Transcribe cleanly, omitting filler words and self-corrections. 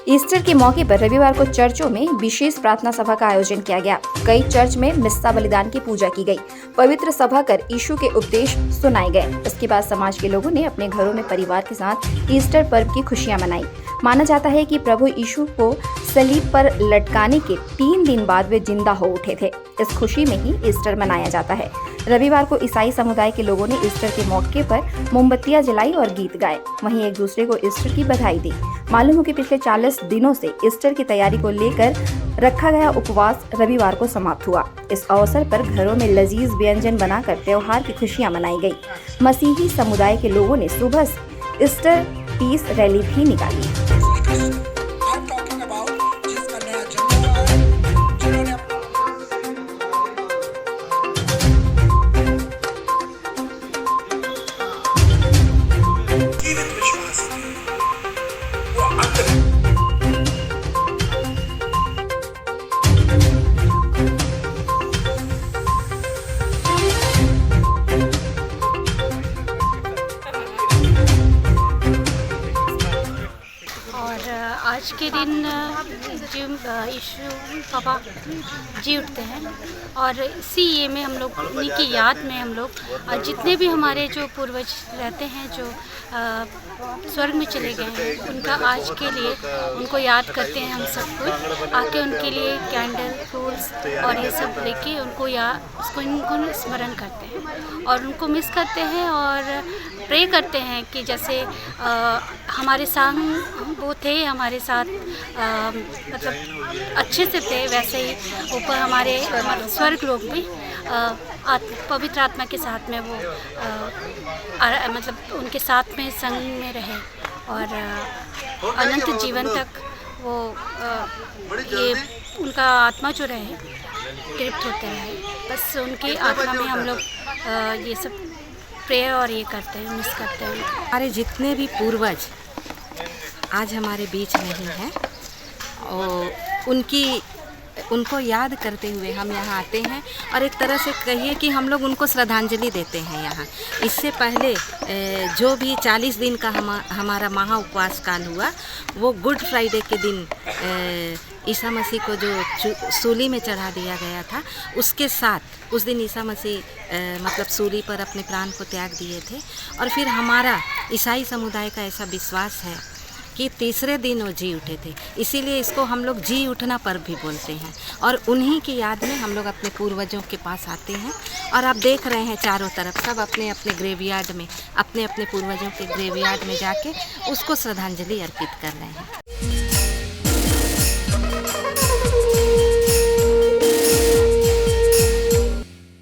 Easter के मौके पर रविवार को चर्चों में विशेष प्रार्थना सभा का आयोजन किया गया। कई चर्च में मिस्सा बलिदान की पूजा की गई, पवित्र सभा कर यीशु के उपदेश सुनाए गए। इसके बाद समाज के लोगों ने अपने घरों में परिवार के साथ ईस्टर पर्व की खुशियां मनाई। माना जाता है कि प्रभु यीशु को सलीब पर लटकाने के 3 दिन बाद वे जिंदा हो उठे थे। इस खुशी में ही ईस्टर मनाया जाता है। रविवार को ईसाई समुदाय के लोगों ने ईस्टर के मौके पर मोमबत्तियां जलाई और गीत गाए। वहीं एक दूसरे को ईस्टर की बधाई दी। मालूम हो कि पिछले 40 दिनों से ईस्टर की तैयारी को लेकर रखा गया उपवास रविवार को समाप्त हुआ। इस अवसर पर घरों में लजीज व्यंजन बनाकर त्योहार की खुशियां मनाई गई। मसीही समुदाय के लोगों ने सुबह ईस्टर पीस रैली भी निकाली। आज के दिन यीशु पापा जी उठते हैं और इसी ये में हम लोग उन्हीं की याद में हम लोग जितने भी हमारे जो पूर्वज रहते हैं जो स्वर्ग में चले गए हैं उनका आज के लिए उनको याद करते हैं। हम सब कुछ आके उनके लिए कैंडल फूल्स और ये सब लेके उनको इनको स्मरण करते हैं और उनको मिस करते हैं और प्रे करते हैं कि जैसे हमारे संग वो थे, हमारे साथ मतलब अच्छे से थे, वैसे ही ऊपर हमारे स्वर्ग लोक में पवित्र आत्मा के साथ में वो मतलब उनके साथ में संग में रहे और अनंत जीवन तक वो ये उनका आत्मा जो रहे तृप्त होते रहे। बस उनकी आत्मा में हम लोग ये सब प्रेयर और ये करते हैं, मिस करते हैं। हमारे जितने भी पूर्वज आज हमारे बीच नहीं हैं और उनको याद करते हुए हम यहाँ आते हैं और एक तरह से कहिए कि हम लोग उनको श्रद्धांजलि देते हैं यहाँ। इससे पहले जो भी 40 दिन का हमारा महा उपवास काल हुआ वो गुड फ्राइडे के दिन ईसा मसीह को जो सूली में चढ़ा दिया गया था उसके साथ उस दिन ईसा मसीह मतलब सूली पर अपने प्राण को त्याग दिए थे। और फिर हमारा ईसाई समुदाय का ऐसा विश्वास है कि तीसरे दिन वो जी उठे थे, इसीलिए इसको हम लोग जी उठना पर्व भी बोलते हैं। और उन्हीं की याद में हम लोग अपने पूर्वजों के पास आते हैं और आप देख रहे हैं चारों तरफ सब अपने अपने ग्रेवयार्ड में अपने अपने पूर्वजों के ग्रेवयार्ड में जाके उसको श्रद्धांजलि अर्पित कर रहे हैं।